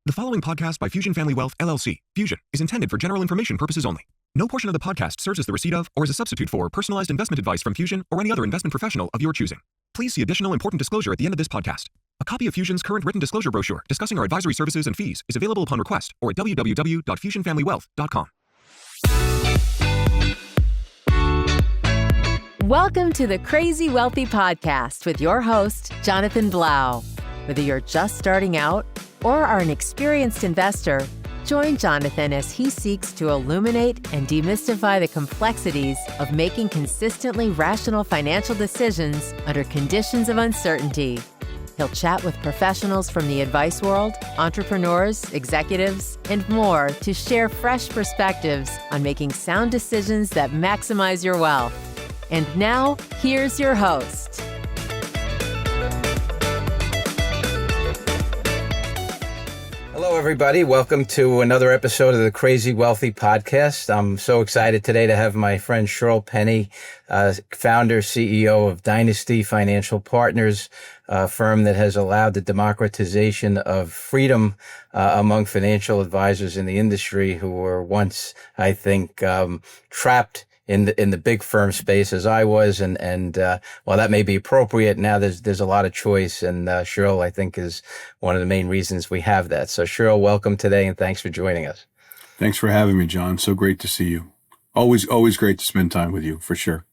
The following podcast by Fusion Family Wealth, LLC, Fusion, is intended for general information purposes only. No portion of the podcast serves as the receipt of or as a substitute for personalized investment advice from Fusion or any other investment professional of your choosing. Please see additional important disclosure at the end of this podcast. A copy of Fusion's current written disclosure brochure discussing our advisory services and fees is available upon request or at www.fusionfamilywealth.com. Welcome to the Crazy Wealthy Podcast with your host, Jonathan Blau. Whether you're just starting out or are an experienced investor, join Jonathan as he seeks to illuminate and demystify the complexities of making consistently rational financial decisions under conditions of uncertainty. He'll chat with professionals from the advice world, entrepreneurs, executives, and more to share fresh perspectives on making sound decisions that maximize your wealth. And now, here's your host. Hello, everybody. Welcome to another episode of the Crazy Wealthy Podcast. I'm so excited today to have my friend Shirl Penney, founder, CEO of Dynasty Financial Partners, a firm that has allowed the democratization of freedom among financial advisors in the industry who were once, I think, trapped in the big firm space as I was, and while that may be appropriate, now there's a lot of choice, and Shirl, I think, is one of the main reasons we have that. So Shirl, welcome today, and thanks for joining us. Thanks for having me, John. So great to see you. Always great to spend time with you, for sure.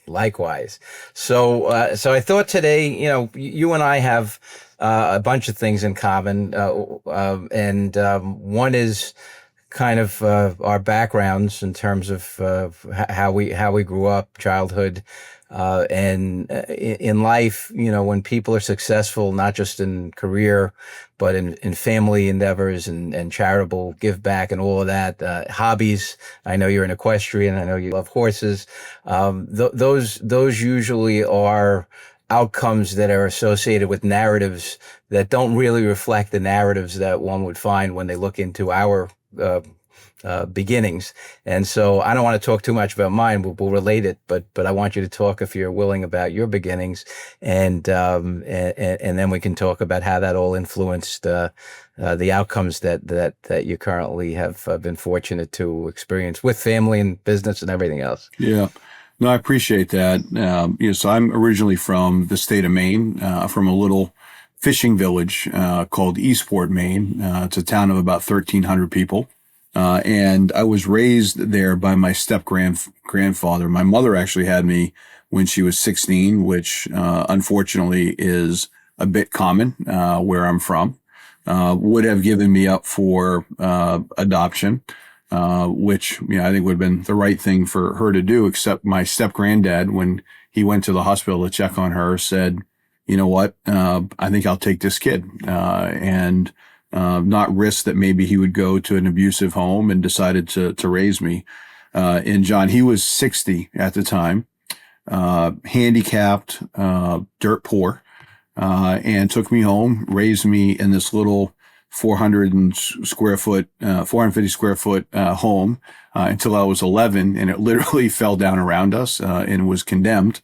Likewise. So I thought today, you and I have a bunch of things in common, and one is kind of our backgrounds in terms of how we grew up, childhood, and in life. When people are successful, not just in career, but in family endeavors and charitable give back and all of that, hobbies. I know you're an equestrian. I know you love horses. Those usually are outcomes that are associated with narratives that don't really reflect the narratives that one would find when they look into our beginnings. And so I don't want to talk too much about mine. We'll relate it, but I want you to talk, if you're willing, about your beginnings, and then we can talk about how that all influenced the outcomes that you currently have been fortunate to experience with family and business and everything else. Yeah. No, I appreciate that. So I'm originally from the state of Maine, from a little fishing village called Eastport, Maine. It's a town of about 1,300 people. And I was raised there by my grandfather. My mother actually had me when she was 16, which unfortunately is a bit common where I'm from. Would have given me up for adoption, which I think would have been the right thing for her to do, except my step-granddad, when he went to the hospital to check on her, said, you know what, I think I'll take this kid, and not risk that maybe he would go to an abusive home, and decided to raise me. And John, he was 60 at the time, handicapped, dirt poor, and took me home, raised me in this little 450 square foot home until I was 11, and it literally fell down around us and was condemned.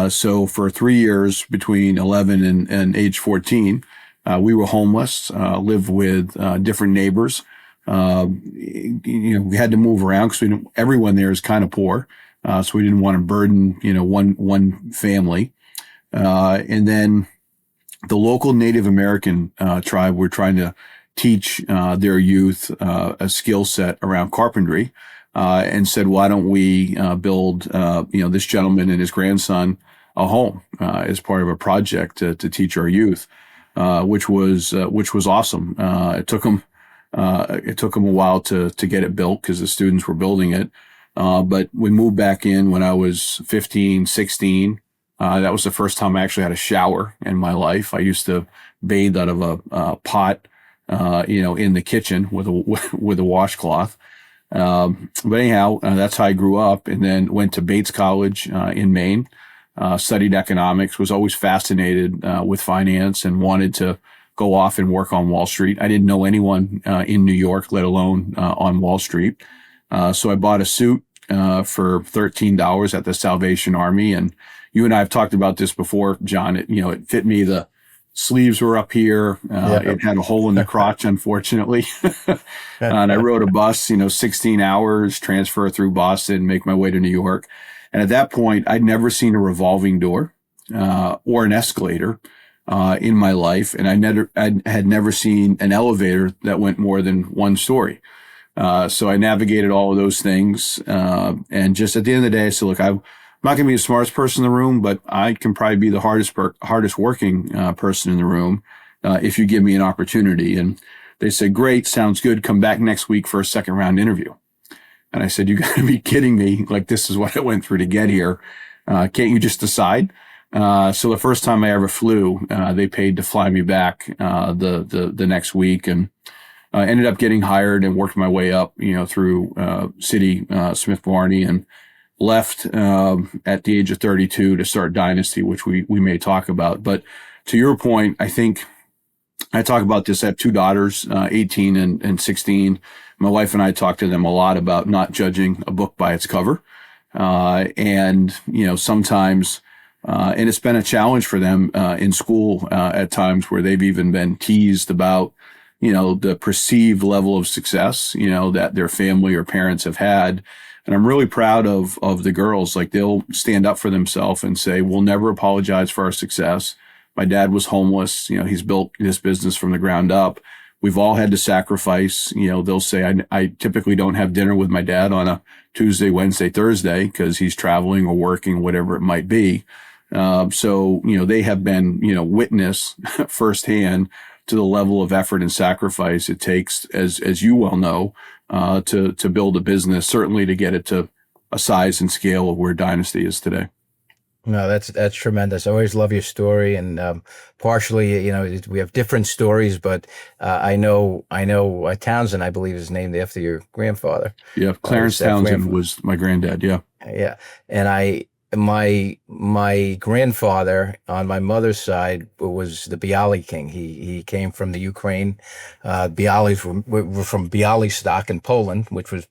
So for 3 years between 11 and age 14, we were homeless, lived with different neighbors. We had to move around because everyone there is kind of poor, so we didn't want to burden one family. And then the local Native American tribe were trying to teach their youth a skill set around carpentry, and said, why don't we build this gentleman and his grandson a home as part of a project to teach our youth. Which was awesome. It took them a while to get it built because the students were building it. But we moved back in when I was 15, 16. That was the first time I actually had a shower in my life. I used to bathe out of a pot, in the kitchen with a washcloth. But anyhow, that's how I grew up, and then went to Bates College in Maine. Studied economics, was always fascinated with finance, and wanted to go off and work on Wall Street. I didn't know anyone in New York, let alone on Wall Street. So I bought a suit for $13 at the Salvation Army. And you and I have talked about this before, John. It fit me the sleeves were up here. It had a hole in the crotch, unfortunately. And I rode a bus, 16 hours, transfer through Boston, make my way to New York. And at that point, I'd never seen a revolving door or an escalator in my life. And I had never seen an elevator that went more than one story. So I navigated all of those things. And just at the end of the day, I said, look, I'm not going to be the smartest person in the room, but I can probably be the hardest working person in the room if you give me an opportunity. And they said, great, sounds good. Come back next week for a second round interview. And I said, you got to be kidding me. Like, this is what I went through to get here. Can't you just decide? So the first time I ever flew, they paid to fly me back the next week, and ended up getting hired and worked my way up, through Citi, Smith Barney, and left at the age of 32 to start Dynasty, which we may talk about. But to your point, I think I talk about this. I have two daughters, 18 and 16. My wife and I talk to them a lot about not judging a book by its cover. And sometimes, and it's been a challenge for them in school at times where they've even been teased about, the perceived level of success, that their family or parents have had. And I'm really proud of the girls. Like, they'll stand up for themselves and say, we'll never apologize for our success. My dad was homeless. He's built this business from the ground up. We've all had to sacrifice. They'll say, I typically don't have dinner with my dad on a Tuesday, Wednesday, Thursday because he's traveling or working, whatever it might be. So they have been, witness firsthand to the level of effort and sacrifice it takes, as you well know, to build a business, certainly to get it to a size and scale of where Dynasty is today. No, that's tremendous. I always love your story, and partially, we have different stories, but I know Townsend, I believe, is named after your grandfather. Yeah, Clarence Townsend was my granddad. Yeah, yeah, and my grandfather on my mother's side was the Bialy king. He came from the Ukraine. Bialys were from Bialy stock in Poland, which was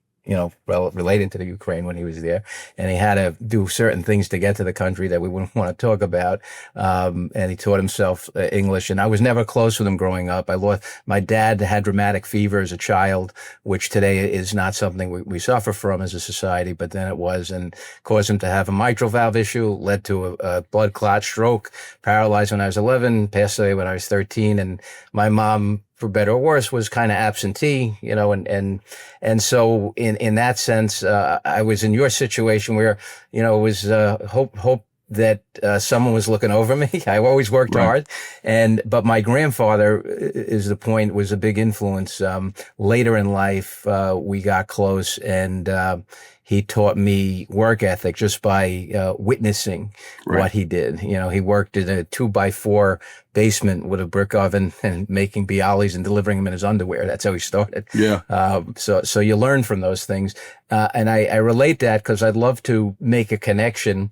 related to the Ukraine when he was there. And he had to do certain things to get to the country that we wouldn't want to talk about. And he taught himself English. And I was never close with him growing up. My dad had rheumatic fever as a child, which today is not something we suffer from as a society, but then it was, and caused him to have a mitral valve issue, led to a blood clot, stroke, paralyzed when I was 11, passed away when I was 13. And my mom, for better or worse, was kind of absentee, and so in that sense, I was in your situation where, it was hope that someone was looking over me. I always worked hard, but my grandfather, is the point, was a big influence. Later in life, we got close, and he taught me work ethic just by witnessing what he did. He worked in a 2x4 basement with a brick oven and making Bialys and delivering them in his underwear. That's how he started. Yeah. So you learn from those things. And I relate that because I'd love to make a connection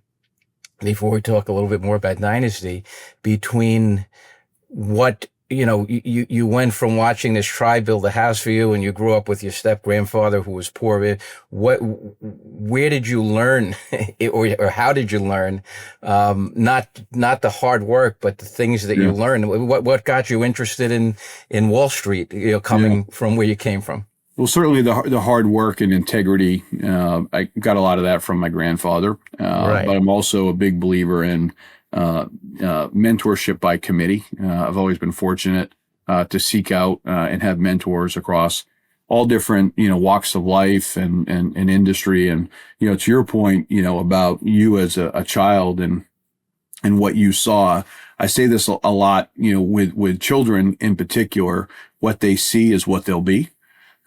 before we talk a little bit more about Dynasty between what, you went from watching this tribe build a house for you, and you grew up with your step grandfather who was poor. Where did you learn, or how did you learn? Not the hard work, but the things that you learned. What got you interested in Wall Street? Coming from where you came from. Well, certainly the hard work and integrity. I got a lot of that from my grandfather, but I'm also a big believer in mentorship by committee. I've always been fortunate to seek out and have mentors across all different walks of life and industry. And to your point, about you as a child and what you saw. I say this a lot, with children in particular. What they see is what they'll be.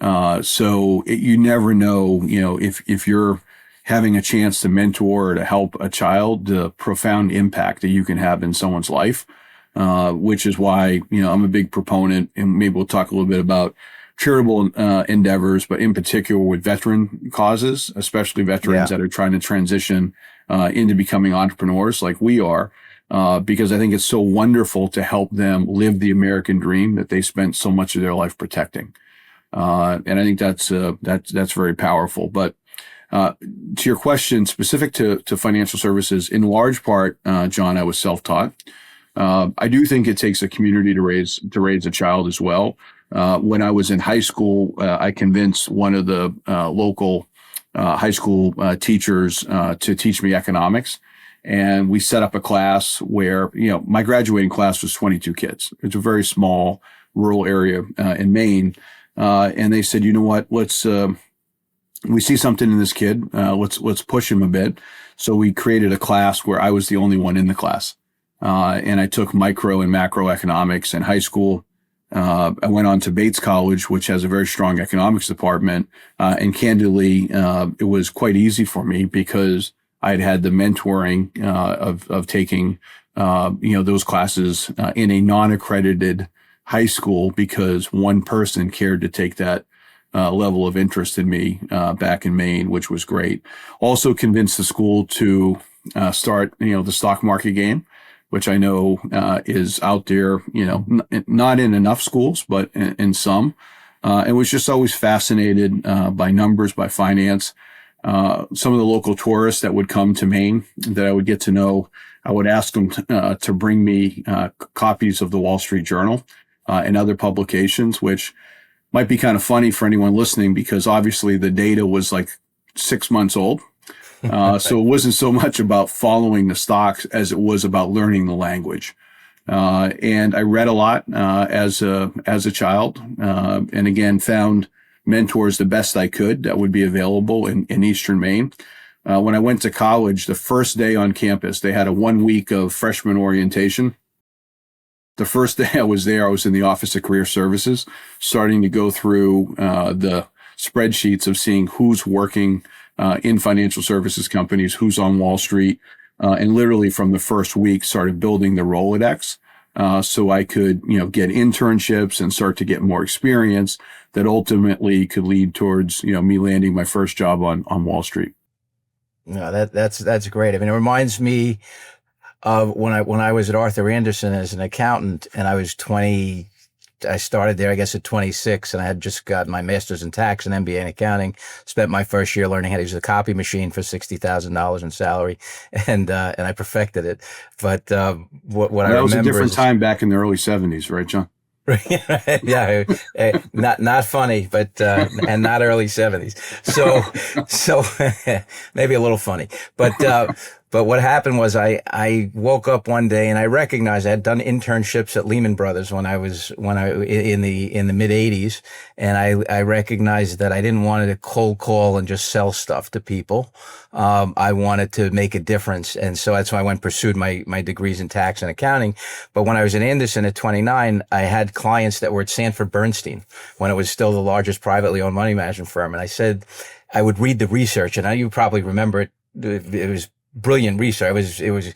So you never know, if you're having a chance to mentor or to help a child, the profound impact that you can have in someone's life, which is why, I'm a big proponent, and maybe we'll talk a little bit about charitable endeavors, but in particular with veteran causes, especially veterans that are trying to transition into becoming entrepreneurs like we are, because I think it's so wonderful to help them live the American dream that they spent so much of their life protecting. And I think that's very powerful. But to your question, specific to financial services, in large part, John, I was self-taught. I do think it takes a community to raise a child as well. When I was in high school, I convinced one of the local high school teachers to teach me economics. And we set up a class where, my graduating class was 22 kids. It's a very small rural area in Maine. And they said, you know what, we see something in this kid. Let's push him a bit. So we created a class where I was the only one in the class. And I took micro and macroeconomics in high school. I went on to Bates College, which has a very strong economics department. And candidly, it was quite easy for me because I'd had the mentoring of taking, those classes in a non-accredited high school because one person cared to take that level of interest in me back in Maine, which was great. Also convinced the school to start, the stock market game, which I know is out there, not in enough schools, but in some. And was just always fascinated by numbers, by finance. Some of the local tourists that would come to Maine that I would get to know, I would ask them to bring me copies of the Wall Street Journal and other publications, which might be kind of funny for anyone listening because obviously the data was like 6 months old. So it wasn't so much about following the stocks as it was about learning the language. And I read a lot as a child, and again found mentors the best I could that would be available in Eastern Maine. When I went to college, the first day on campus, they had a 1 week of freshman orientation. The first day I was there, I was in the Office of Career Services, starting to go through the spreadsheets of seeing who's working in financial services companies, who's on Wall Street, and literally from the first week started building the Rolodex so I could, get internships and start to get more experience that ultimately could lead towards, me landing my first job on Wall Street. No, that's great. I mean, it reminds me of when I was at Arthur Andersen as an accountant, and I was 20. I started there, I guess, at 26, and I had just got my master's in tax and MBA in accounting. Spent my first year learning how to use a copy machine for $60,000 in salary, and I perfected it. But what I remember was a different time back in the early 70s, right, John? Yeah, not funny, but and not early 70s. So maybe a little funny, but what happened was I woke up one day and I recognized I had done internships at Lehman Brothers when I in the mid 80s, and I recognized that I didn't want to cold call and just sell stuff to people. I wanted to make a difference, and so that's why I pursued my degrees in tax and accounting. But when I was in Andersen at 29, I had clients that were at Sanford Bernstein when it was still the largest privately owned money management firm, and I said I would read the research, and you probably remember it. It was brilliant research. It was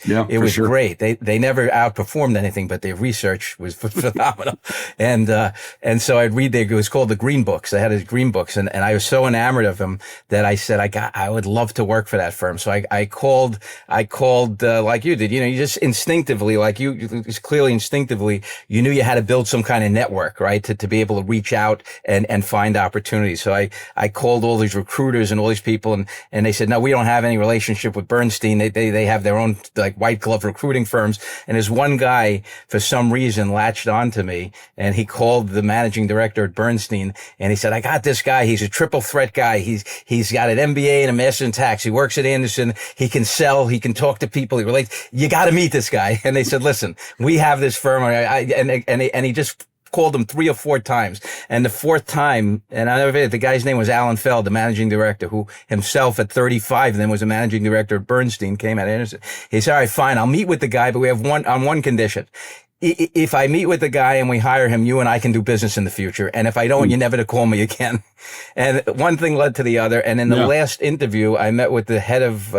sure. Great. They never outperformed anything, but their research was phenomenal. And so I'd read it was called the Green Books. They had his Green Books, and I was so enamored of them that I said I would love to work for that firm. So I called like you did. You just instinctively, clearly instinctively, you knew you had to build some kind of network, right, to be able to reach out and find opportunities. So I called all these recruiters and all these people, and they said, no, we don't have any relationship with Bernstein. They have their own white glove recruiting firms. And there's one guy for some reason latched onto me, and he called the managing director at Bernstein, and he said, I got this guy. He's a triple threat guy. He's got an MBA and a master's in tax. He works at Andersen. He can sell. He can talk to people. He relates. You got to meet this guy. And they said, listen, we have this firm. And he just called him 3 or 4 times. And the 4th time, and I never forget, the guy's name was Alan Feld, the managing director, who himself at 35 then was a managing director at Bernstein, came at Andersen. He said, all right, fine, I'll meet with the guy, but we have one condition. If I meet with the guy and we hire him, you and I can do business in the future. And if I don't, you're never to call me again. And one thing led to the other. And in the last interview, I met with the head of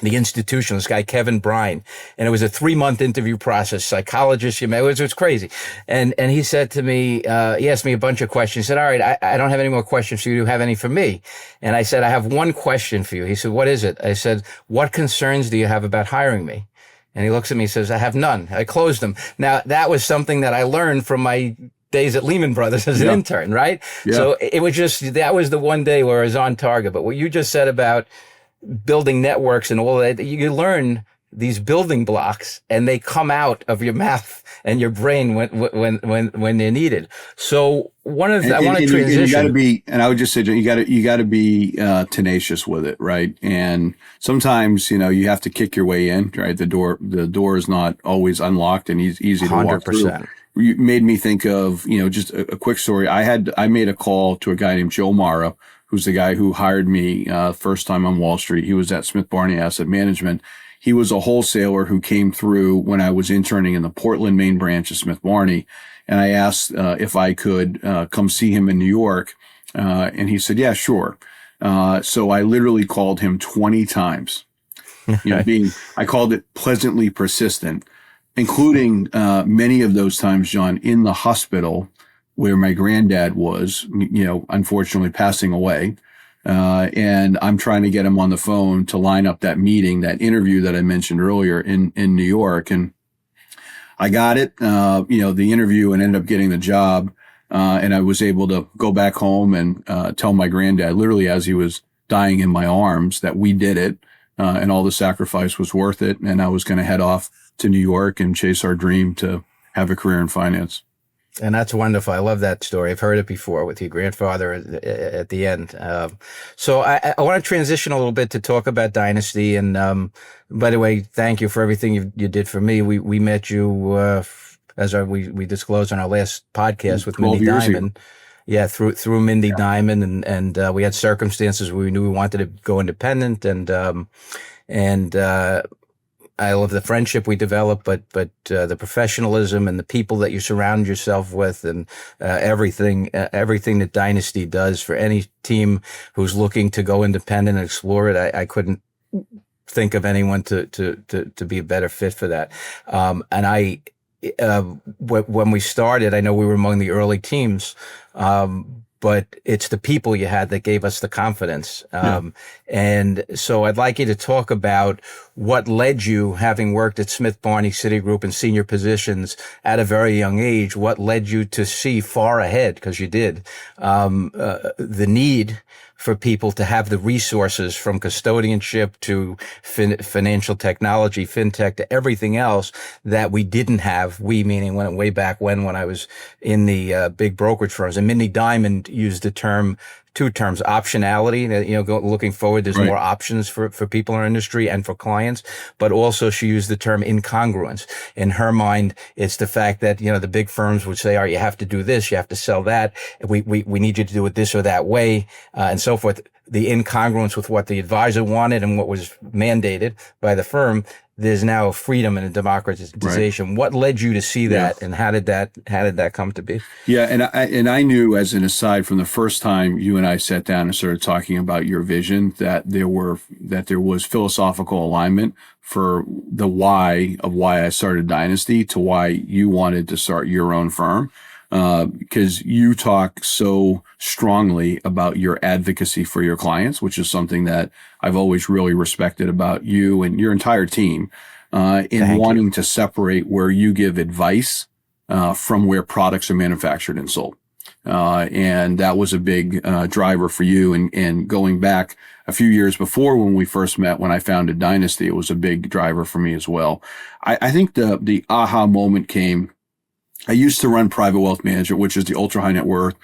the institution, this guy, Kevin Brine. And it was a 3-month interview process, psychologist, it was crazy. And he said to me, he asked me a bunch of questions. He said, all right, I don't have any more questions for you. Do you have any for me? And I said, I have one question for you. He said, what is it? I said, what concerns do you have about hiring me? And he looks at me and says, I have none. I closed them. Now, that was something that I learned from my days at Lehman Brothers as an intern, right? Yeah. So it was that was the one day where I was on target. But what you just said about building networks and all that, you learn these building blocks, and they come out of your mouth and your brain when they're needed. So I want to transition. You got to be, and I would just say, you got to be tenacious with it, right? And sometimes, you have to kick your way in, right? The door is not always unlocked and easy to walk through. You made me think of, just a quick story. I made a call to a guy named Joe Mara, who's the guy who hired me first time on Wall Street. He was at Smith Barney Asset Management. He was a wholesaler who came through when I was interning in the Portland, Maine branch of Smith Barney. And I asked if I could come see him in New York. And he said, yeah, sure. So I literally called him 20 times. I called it pleasantly persistent, including many of those times, John, in the hospital where my granddad was, unfortunately passing away. And I'm trying to get him on the phone to line up that meeting, that interview that I mentioned earlier in New York. And I got it, the interview, and ended up getting the job. And I was able to go back home and tell my granddad, literally as he was dying in my arms, that we did it, and all the sacrifice was worth it. And I was going to head off to New York and chase our dream to have a career in finance. And that's wonderful. I love that story. I've heard it before with your grandfather at the end. So I want to transition a little bit to talk about Dynasty. And by the way, thank you for everything you did for me. We met you we disclosed on our last podcast with Mindy Diamond. Yeah, through Mindy Diamond, and we had circumstances where we knew we wanted to go independent, and I love the friendship we developed, but the professionalism and the people that you surround yourself with, and everything that Dynasty does for any team who's looking to go independent and explore it. I couldn't think of anyone to be a better fit for that. And when we started, I know we were among the early teams. But it's the people you had that gave us the confidence. And so I'd like you to talk about what led you, having worked at Smith Barney, Citigroup, in senior positions at a very young age, what led you to see far ahead, because you did, the need for people to have the resources, from custodianship to financial technology, fintech, to everything else that we didn't have. We, meaning way back when I was in the big brokerage firms. And Mindy Diamond used the two terms, optionality, looking forward, there's more options for people in our industry and for clients, but also she used the term incongruence. In her mind, it's the fact that, the big firms would say, all right, you have to do this, you have to sell that, we need you to do it this or that way, and so forth. The incongruence with what the advisor wanted and what was mandated by the firm. There's now freedom and a democratization. Right. What led you to see that, and how did that come to be? Yeah, and I knew, as an aside, from the first time you and I sat down and started talking about your vision, that there was philosophical alignment for the why I started Dynasty to why you wanted to start your own firm. Because you talk so strongly about your advocacy for your clients, which is something that I've always really respected about you and your entire team, in wanting to separate where you give advice from where products are manufactured and sold. And that was a big driver for you. And going back a few years before, when we first met, when I founded Dynasty, it was a big driver for me as well. I think the aha moment came. I used to run private wealth management, which is the ultra high net worth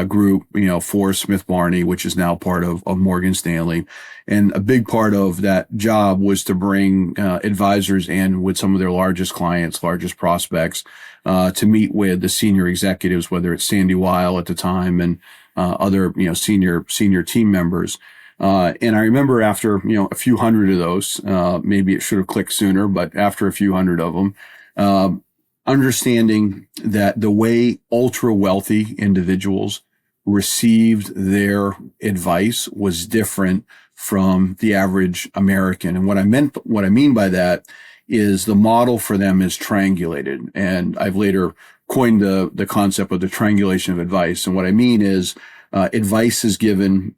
group, for Smith Barney, which is now part of Morgan Stanley. And a big part of that job was to bring advisors in with some of their largest clients, largest prospects, to meet with the senior executives, whether it's Sandy Weil at the time and other senior team members. And I remember after a few hundred of those, maybe it should have clicked sooner, but after a few hundred of them, understanding that the way ultra wealthy individuals received their advice was different from the average American. And what I mean by that is the model for them is triangulated. And I've later coined the concept of the triangulation of advice. And what I mean is, advice is given,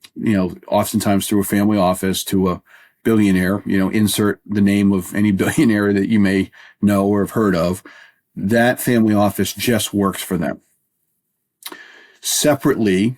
oftentimes through a family office to a billionaire, insert the name of any billionaire that you may know or have heard of. That family office just works for them. Separately,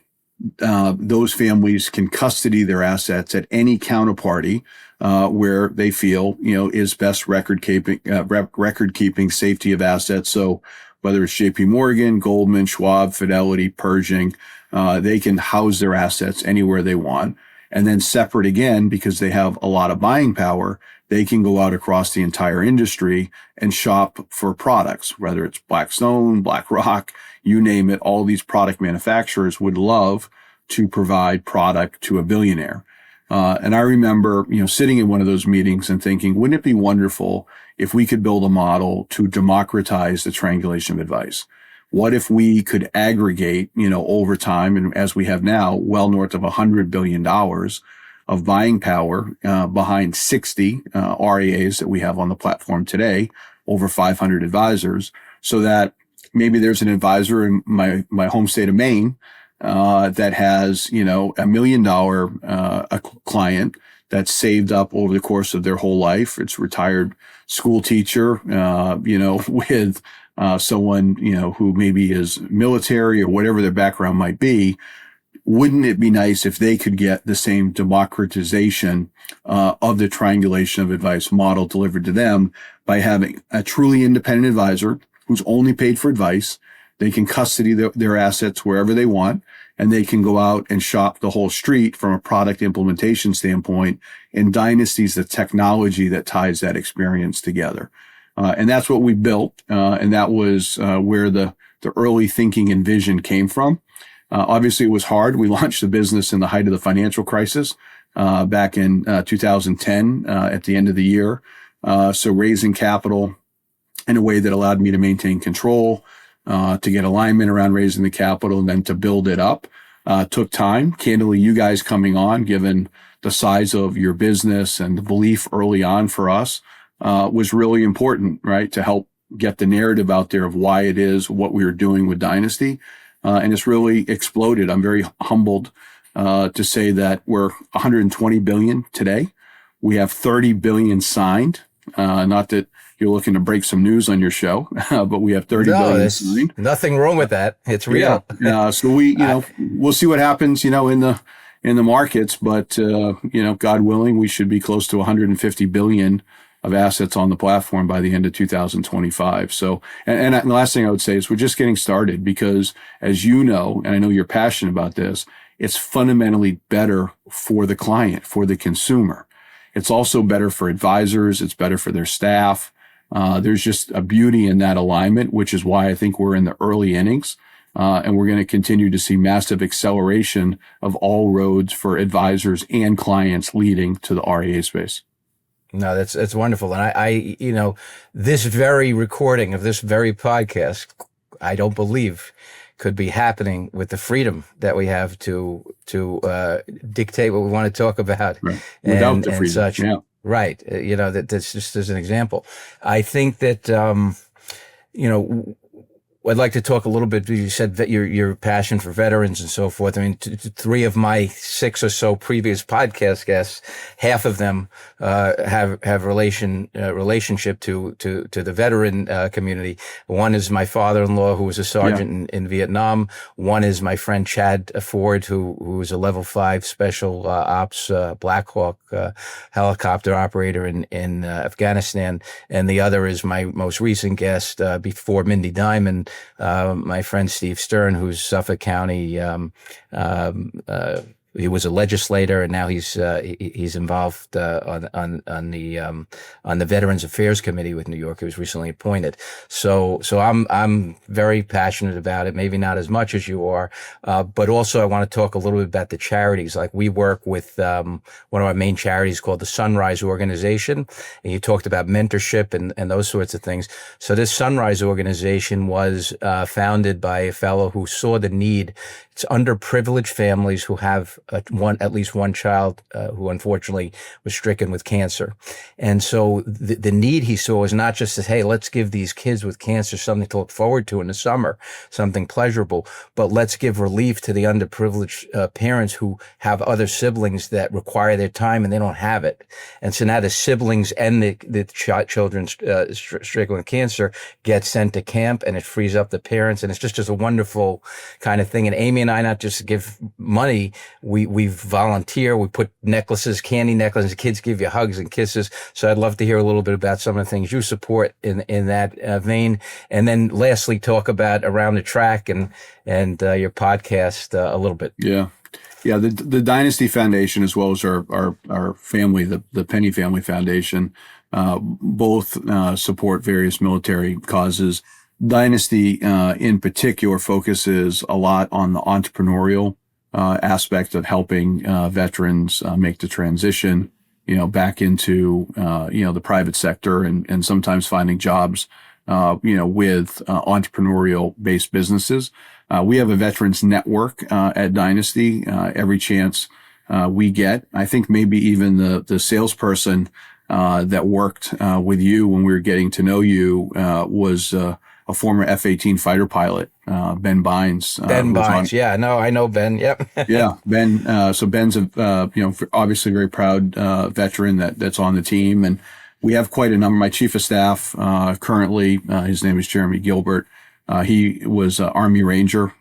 those families can custody their assets at any counterparty where they feel, is best record keeping safety of assets. So whether it's JP Morgan, Goldman, Schwab, Fidelity, Pershing, they can house their assets anywhere they want. And then separate again, because they have a lot of buying power, they can go out across the entire industry and shop for products, whether it's Blackstone, BlackRock, you name it. All these product manufacturers would love to provide product to a billionaire. And I remember, sitting in one of those meetings and thinking, wouldn't it be wonderful if we could build a model to democratize the triangulation of advice? What if we could aggregate, over time, and as we have now, well north of $100 billion of buying power behind 60 RIAs that we have on the platform today, over 500 advisors, so that maybe there's an advisor in my home state of Maine that has, $1 million a client that's saved up over the course of their whole life. It's retired school teacher, with someone, who maybe is military or whatever their background might be. Wouldn't it be nice if they could get the same democratization of the triangulation of advice model delivered to them by having a truly independent advisor who's only paid for advice? They can custody their assets wherever they want, and they can go out and shop the whole street from a product implementation standpoint. And Dynasty is the technology that ties that experience together. And that's what we built. And that was where the early thinking and vision came from. Obviously, it was hard. We launched the business in the height of the financial crisis back in 2010 at the end of the year. So raising capital in a way that allowed me to maintain control, to get alignment around raising the capital, and then to build it up took time. Candidly, you guys coming on, given the size of your business and the belief early on for us, was really important, right? To help get the narrative out there of why it is what we were doing with Dynasty. And it's really exploded. I'm very humbled to say that we're 120 billion today. We have 30 billion signed. Not that you're looking to break some news on your show, but we have 30 billion signed. Nothing wrong with that. It's real. Yeah. So we, we'll see what happens, in the markets, but God willing, we should be close to 150 billion of assets on the platform by the end of 2025. So, and the last thing I would say is we're just getting started, because as you know, and I know you're passionate about this, it's fundamentally better for the client, for the consumer. It's also better for advisors. It's better for their staff. There's just a beauty in that alignment, which is why I think we're in the early innings. And we're going to continue to see massive acceleration of all roads for advisors and clients leading to the RIA space. No, that's wonderful. And I this very recording of this very podcast, I don't believe could be happening with the freedom that we have to dictate what we want to talk about. Right. Without the freedom. And such. Yeah. Right. That's just as an example. I think that, I'd like to talk a little bit. You said that your passion for veterans and so forth. I mean, three of my 6 or so previous podcast guests, half of them have relationship to the veteran community. One is my father-in-law, who was a sergeant in Vietnam. One is my friend Chad Ford, who was a level 5 special ops Black Hawk helicopter operator in Afghanistan, and the other is my most recent guest before Mindy Diamond. My friend Steve Stern, who's Suffolk County, he was a legislator, and now he's involved on the Veterans Affairs Committee with New York. He was recently appointed. So I'm very passionate about it. Maybe not as much as you are, but also I want to talk a little bit about the charities. Like, we work with one of our main charities called the Sunrise Organization, and you talked about mentorship and those sorts of things. So this Sunrise Organization was founded by a fellow who saw the need. It's underprivileged families who have at least one child who unfortunately was stricken with cancer. And so the need he saw was not just that, hey, let's give these kids with cancer something to look forward to in the summer, something pleasurable, but let's give relief to the underprivileged parents who have other siblings that require their time and they don't have it. And so now the siblings and the children stricken with cancer get sent to camp, and it frees up the parents. And it's just a wonderful kind of thing. And Amy and I not just give money, we volunteer, we put necklaces, candy necklaces, kids give you hugs and kisses. So I'd love to hear a little bit about some of the things you support in that vein. And then lastly, talk about Around the Track and your podcast a little bit. Yeah. Yeah, the Dynasty Foundation, as well as our family, the Penney Family Foundation, both support various military causes. Dynasty, in particular, focuses a lot on the entrepreneurial aspect of helping veterans make the transition, back into the private sector and sometimes finding jobs, with entrepreneurial based businesses. We have a veterans network at Dynasty. Every chance we get, I think maybe even the salesperson that worked with you when we were getting to know you was a former F-18 fighter pilot, Ben Bynes. Ben Bynes, yeah, no, I know Ben. Yep. Yeah, Ben. So Ben's obviously a very proud veteran that's on the team, and we have quite a number. My chief of staff currently, his name is Jeremy Gilbert. He was an Army Ranger.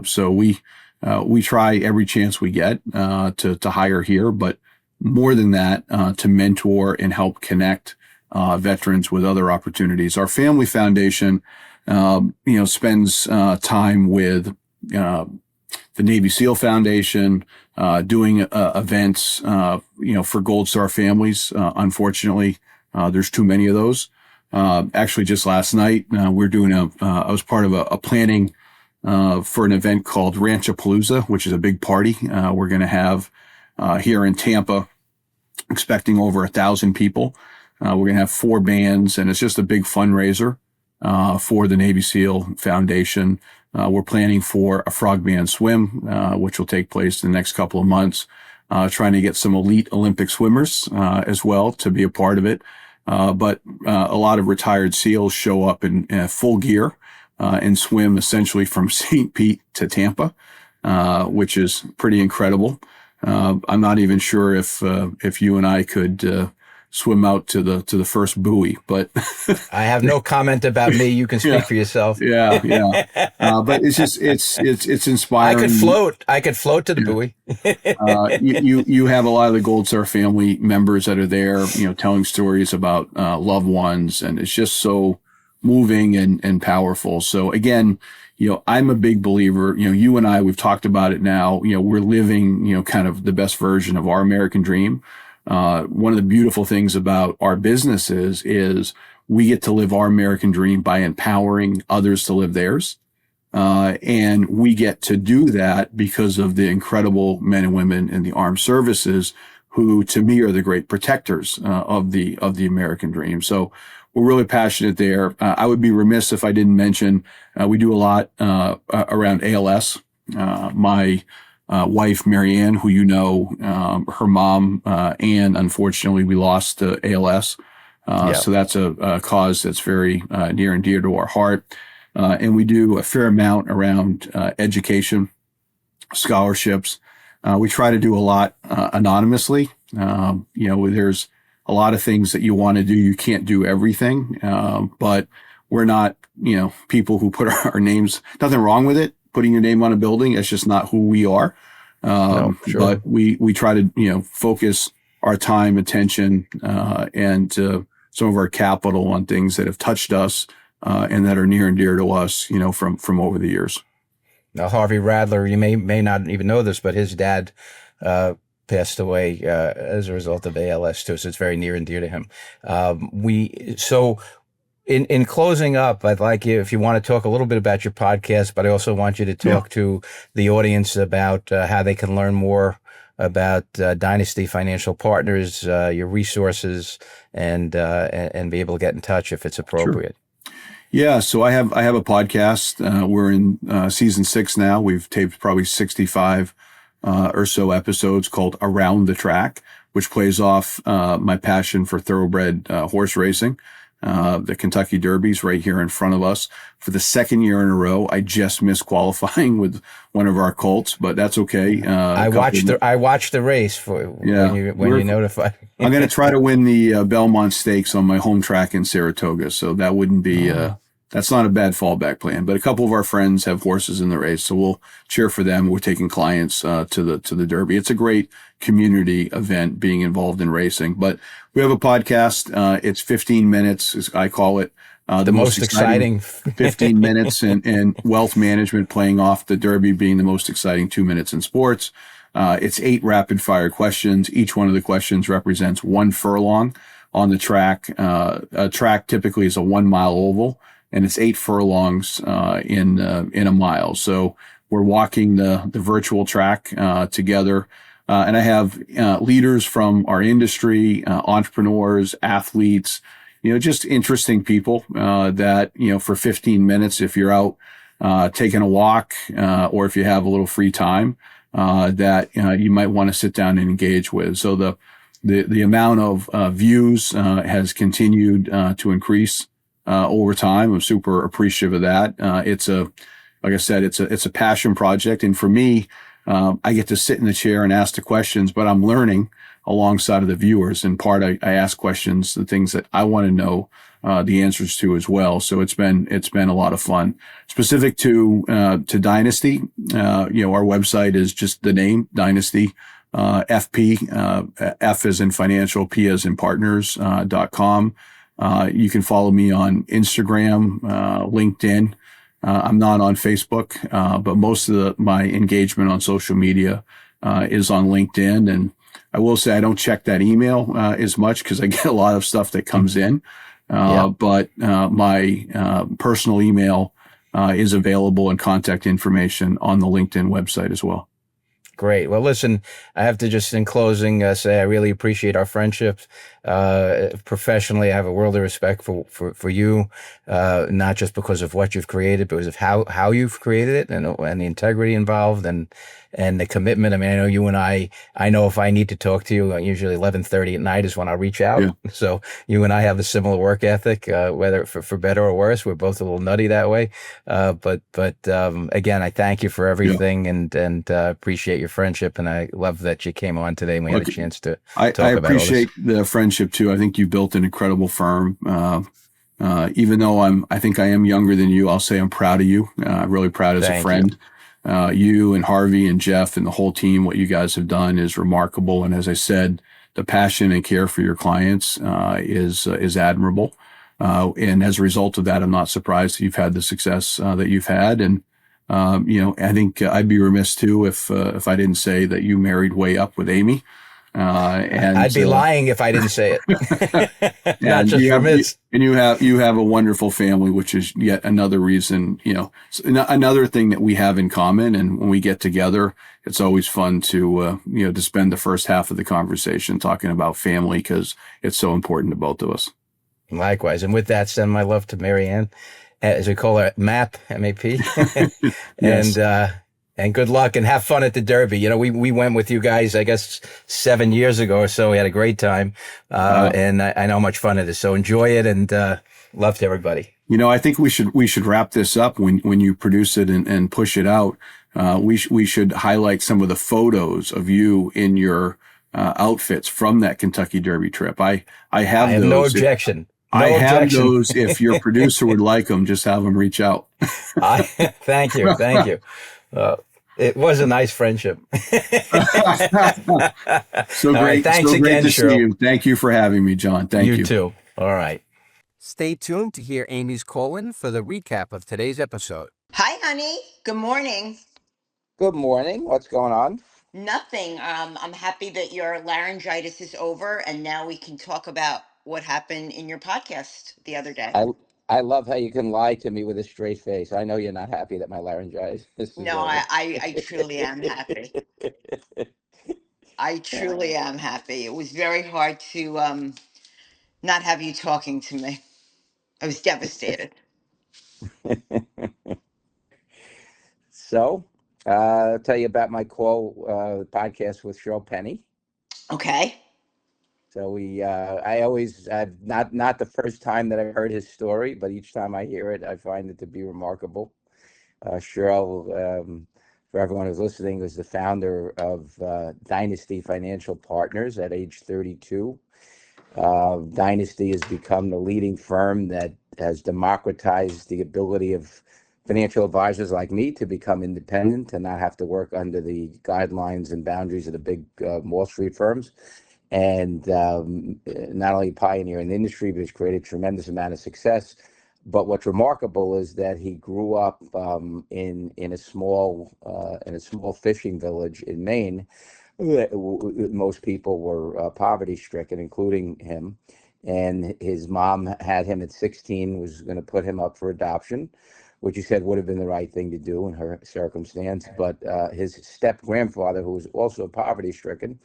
So we try every chance we get, to hire here, but more than that, to mentor and help connect, veterans with other opportunities. Our family foundation, spends, time with, the Navy SEAL Foundation, doing, events, for Gold Star families. Unfortunately, there's too many of those. Actually, just last night, we're doing I was part of a planning for an event called Ranchapalooza, which is a big party we're going to have here in Tampa, expecting over 1,000 people. We're going to have 4 bands, and it's just a big fundraiser for the Navy SEAL Foundation. We're planning for a frogman swim, which will take place in the next couple of months, trying to get some elite Olympic swimmers as well to be a part of it. But a lot of retired SEALs show up in full gear and swim essentially from St. Pete to Tampa, which is pretty incredible. I'm not even sure if you and I could swim out to the first buoy, but I have no comment about me. You can speak for yourself. Yeah. But it's just it's inspiring. I could float to the buoy. You have a lot of the Gold Star family members that are there, telling stories about loved ones, and it's just so moving and powerful. So again, I'm a big believer. You and I, we've talked about it now. We're living, kind of the best version of our American dream. One of the beautiful things about our businesses is we get to live our American dream by empowering others to live theirs. And we get to do that because of the incredible men and women in the armed services who, to me, are the great protectors of the American dream. So we're really passionate there. I would be remiss if I didn't mention we do a lot around ALS. My wife, Marianne, who her mom, Anne, unfortunately, we lost to ALS. So that's a cause that's very near and dear to our heart. And we do a fair amount around education, scholarships. We try to do a lot anonymously. There's a lot of things that you want to do. You can't do everything, but we're not, people who put our names, nothing wrong with it, putting your name on a building. It's just not who we are. No, sure. But we try to, focus our time, attention, and some of our capital on things that have touched us and that are near and dear to us, from over the years. Now, Harvey Radler, you may not even know this, but his dad passed away as a result of ALS too, so it's very near and dear to him. In closing up, I'd like you, if you want to talk a little bit about your podcast, but I also want you to talk to the audience about how they can learn more about Dynasty Financial Partners, your resources, and be able to get in touch if it's appropriate. Sure. Yeah, so I have a podcast. We're in season 6 now. We've taped probably 65 or so episodes, called Around the Track, which plays off my passion for thoroughbred horse racing. The Kentucky Derby's right here in front of us. For the 2nd year in a row, I just missed qualifying with one of our colts, but that's okay. I watched the race when you notified. I'm going to try to win the Belmont Stakes on my home track in Saratoga, so that wouldn't be that's not a bad fallback plan. But a couple of our friends have horses in the race, so we'll cheer for them. We're taking clients to the Derby. It's a great community event being involved in racing. But we have a podcast. It's 15 minutes, as I call it. The most exciting 15 minutes and wealth management, playing off the Derby being the most exciting 2 minutes in sports. It's 8 rapid fire questions. Each one of the questions represents 1 furlong on the track. A track typically is a 1 mile oval, and it's 8 furlongs in a mile. So we're walking the virtual track together. And I have leaders from our industry, entrepreneurs, athletes, just interesting people that, for 15 minutes, if you're out taking a walk or if you have a little free time, that you might want to sit down and engage with. So the amount of views has continued to increase over time. I'm super appreciative of that. Like I said, it's a passion project, and for me, I get to sit in the chair and ask the questions, but I'm learning alongside of the viewers. In part, I ask questions, the things that I want to know the answers to as well. So it's been a lot of fun. Specific to Dynasty, our website is just the name Dynasty. FP, F as in financial, P as in partners.com. You can follow me on Instagram, LinkedIn. I'm not on Facebook, but most of my engagement on social media is on LinkedIn. And I will say I don't check that email as much because I get a lot of stuff that comes in. But my personal email is available, and contact information on the LinkedIn website as well. Great. Well, listen, I have to just in closing say I really appreciate our friendship. Professionally, I have a world of respect for you, not just because of what you've created, but because of how you've created it and the integrity involved and the commitment. I mean, I know you and I know if I need to talk to you, usually 11:30 at night is when I'll reach out. Yeah. So you and I have a similar work ethic, whether for better or worse. We're both a little nutty that way. But again, I thank you for everything and appreciate your friendship. And I love that you came on today and we had a chance to talk about all this. I appreciate the friendship too. I think you built an incredible firm. Even though I think I am younger than you, I'll say I'm proud of you. Really proud as a friend. You and Harvey and Jeff and the whole team, what you guys have done is remarkable. And as I said, the passion and care for your clients is admirable. And as a result of that, I'm not surprised that you've had the success that you've had. And I think I'd be remiss too if I didn't say that you married way up with Amy. And I'd be lying if I didn't say it. Not just remiss. And you have a wonderful family, which is yet another reason, another thing that we have in common. And when we get together, it's always fun to to spend the first half of the conversation talking about family, because it's so important to both of us. Likewise. And with that, send my love to Marianne, as we call her, MAP, M-A-P. Yes. And good luck and have fun at the Derby. We went with you guys, I guess, 7 years ago or so. We had a great time. And I know how much fun it is. So enjoy it, and love to everybody. I think we should wrap this up when you produce it and push it out. We should highlight some of the photos of you in your outfits from that Kentucky Derby trip. I have those. No objection. I have those. If your producer would like them, just have them reach out. Thank you. Thank you. It was a nice friendship. So great. Right, thanks so again, great to Shirl. see you. Thank you for having me, John. Thank you. You too. All right. Stay tuned to hear Amy's call-in for the recap of today's episode. Hi, honey. Good morning. Good morning. What's going on? Nothing. I'm happy that your laryngitis is over, and now we can talk about what happened in your podcast the other day. I love how you can lie to me with a straight face. I know you're not happy that my laryngitis is No, over. I truly am happy. I truly am happy. It was very hard to not have you talking to me. I was devastated. So, I'll tell you about my podcast with Shirl Penney. Okay. So I've not the first time that I've heard his story, but each time I hear it, I find it to be remarkable. Shirl, for everyone who's listening, was the founder of Dynasty Financial Partners at age 32. Dynasty has become the leading firm that has democratized the ability of financial advisors like me to become independent and not have to work under the guidelines and boundaries of the big Wall Street firms. And not only pioneer in the industry, but has created a tremendous amount of success. But what's remarkable is that he grew up in a small fishing village in Maine. Most people were poverty stricken, including him. And his mom had him at 16, was going to put him up for adoption, which he said would have been the right thing to do in her circumstance. But his step grandfather, who was also poverty stricken,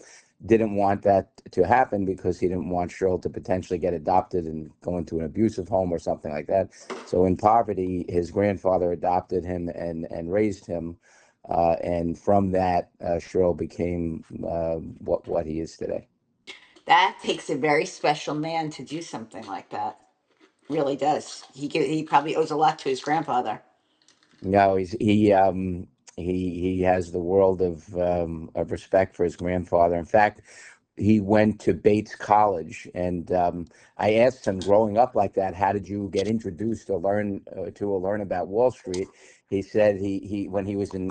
didn't want that to happen because he didn't want Shirl to potentially get adopted and go into an abusive home or something like that. So in poverty, his grandfather adopted him and raised him. And from that, Shirl became what he is today. That takes a very special man to do something like that. Really does. He probably owes a lot to his grandfather. No, he has the world of respect for his grandfather. In fact, he went to Bates College, and I asked him, growing up like that, how did you get introduced to learn about Wall Street? He said he when he was in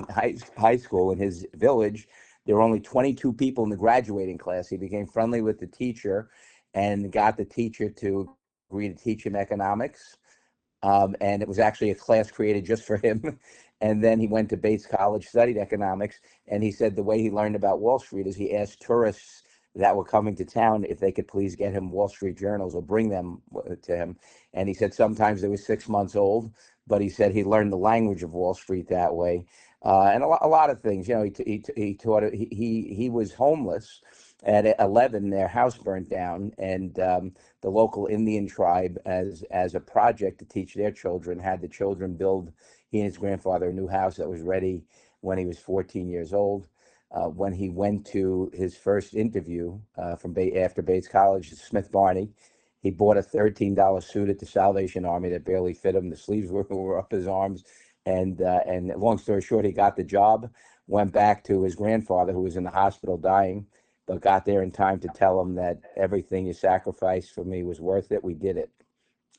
high school in his village, there were only 22 people in the graduating class. He became friendly with the teacher, and got the teacher to agree to teach him economics. And it was actually a class created just for him. And then he went to Bates College, studied economics, and he said the way he learned about Wall Street is he asked tourists that were coming to town if they could please get him Wall Street journals or bring them to him. And he said sometimes they were 6 months old, but he said he learned the language of Wall Street that way. And a lot of things, he taught it. He was homeless at 11. Their house burnt down, and the local Indian tribe, as a project to teach their children, had the children build he and his grandfather a new house that was ready when he was 14 years old. When he went to his first interview after Bates College, Smith Barney, he bought a $13 suit at the Salvation Army that barely fit him. The sleeves were up his arms, and long story short, he got the job. Went back to his grandfather, who was in the hospital dying, but got there in time to tell him that everything you sacrificed for me was worth it. We did it.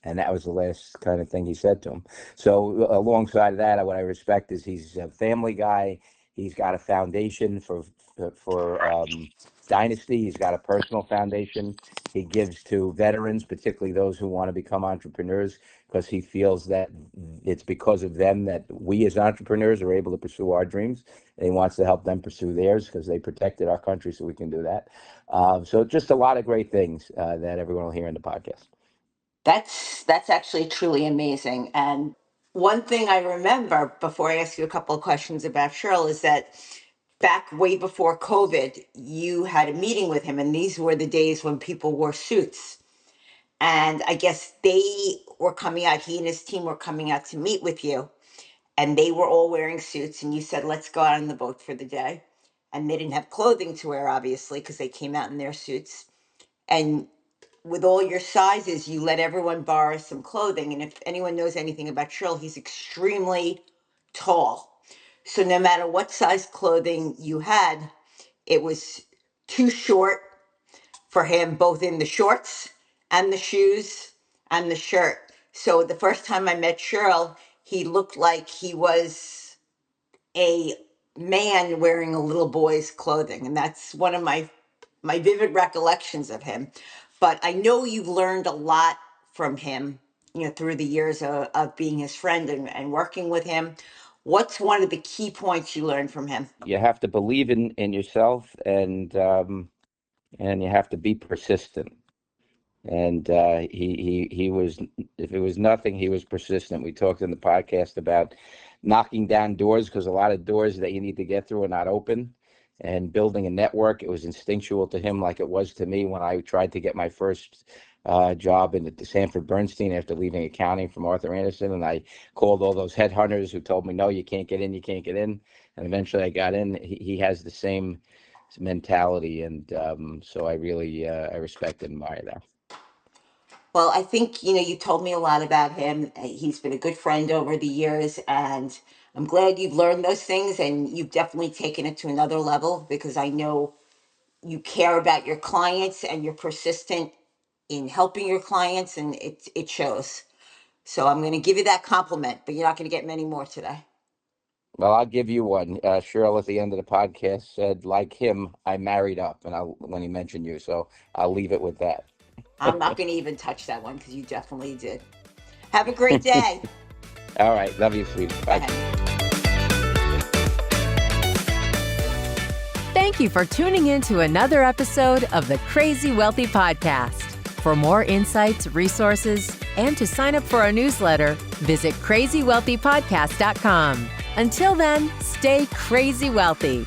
And that was the last kind of thing he said to him. So alongside of that, what I respect is he's a family guy. He's got a foundation for Dynasty. He's got a personal foundation. He gives to veterans, particularly those who want to become entrepreneurs, because he feels that it's because of them that we as entrepreneurs are able to pursue our dreams. And he wants to help them pursue theirs because they protected our country so we can do that. So just a lot of great things that everyone will hear in the podcast. That's actually truly amazing. And one thing I remember before I ask you a couple of questions about Shirl is that back way before COVID, you had a meeting with him, and these were the days when people wore suits. And I guess they were coming out, he and his team were coming out to meet with you, and they were all wearing suits. And you said, let's go out on the boat for the day. And they didn't have clothing to wear, obviously, because they came out in their suits. And with all your sizes, you let everyone borrow some clothing. And if anyone knows anything about Shirl, he's extremely tall. So no matter what size clothing you had, it was too short for him, both in the shorts and the shoes and the shirt. So the first time I met Shirl, he looked like he was a man wearing a little boy's clothing. And that's one of my vivid recollections of him. But I know you've learned a lot from him, through the years of being his friend and working with him. What's one of the key points you learned from him? You have to believe in yourself, and you have to be persistent. And he was, if it was nothing, he was persistent. We talked in the podcast about knocking down doors because a lot of doors that you need to get through are not open, and building a network. It was instinctual to him, like it was to me when I tried to get my first job in the Sanford Bernstein after leaving accounting from Arthur Andersen, and I called all those headhunters who told me, no, you can't get in, you can't get in, and eventually I got in. He has the same mentality, and so I really I respect and admire that. Well, I think, you told me a lot about him. He's been a good friend over the years, and I'm glad you've learned those things and you've definitely taken it to another level because I know you care about your clients and you're persistent in helping your clients, and it shows. So I'm going to give you that compliment, but you're not going to get many more today. Well, I'll give you one. Shirl at the end of the podcast said, like him, I married up, and when he mentioned you, so I'll leave it with that. I'm not going to even touch that one because you definitely did. Have a great day. All right. Love you, sweetie. Bye. Thank you for tuning in to another episode of the Crazy Wealthy Podcast. For more insights, resources, and to sign up for our newsletter, visit crazywealthypodcast.com. Until then, stay crazy wealthy.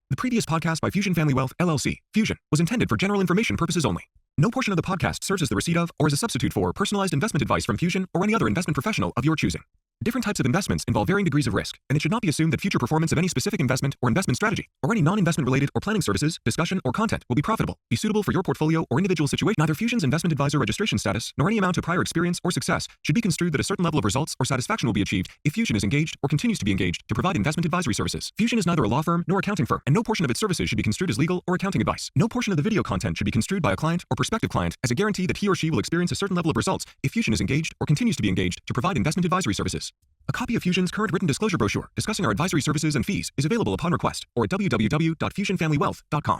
The previous podcast by Fusion Family Wealth, LLC, Fusion, was intended for general information purposes only. No portion of the podcast serves as the receipt of or as a substitute for personalized investment advice from Fusion or any other investment professional of your choosing. Different types of investments involve varying degrees of risk, and it should not be assumed that future performance of any specific investment or investment strategy, or any non-investment related or planning services, discussion, or content will be profitable, be suitable for your portfolio or individual situation. Neither Fusion's investment advisor registration status, nor any amount of prior experience or success should be construed that a certain level of results or satisfaction will be achieved if Fusion is engaged or continues to be engaged to provide investment advisory services. Fusion is neither a law firm nor accounting firm, and no portion of its services should be construed as legal or accounting advice. No portion of the video content should be construed by a client or prospective client as a guarantee that he or she will experience a certain level of results if Fusion is engaged or continues to be engaged to provide investment advisory services. A copy of Fusion's current written disclosure brochure discussing our advisory services and fees is available upon request or at www.fusionfamilywealth.com.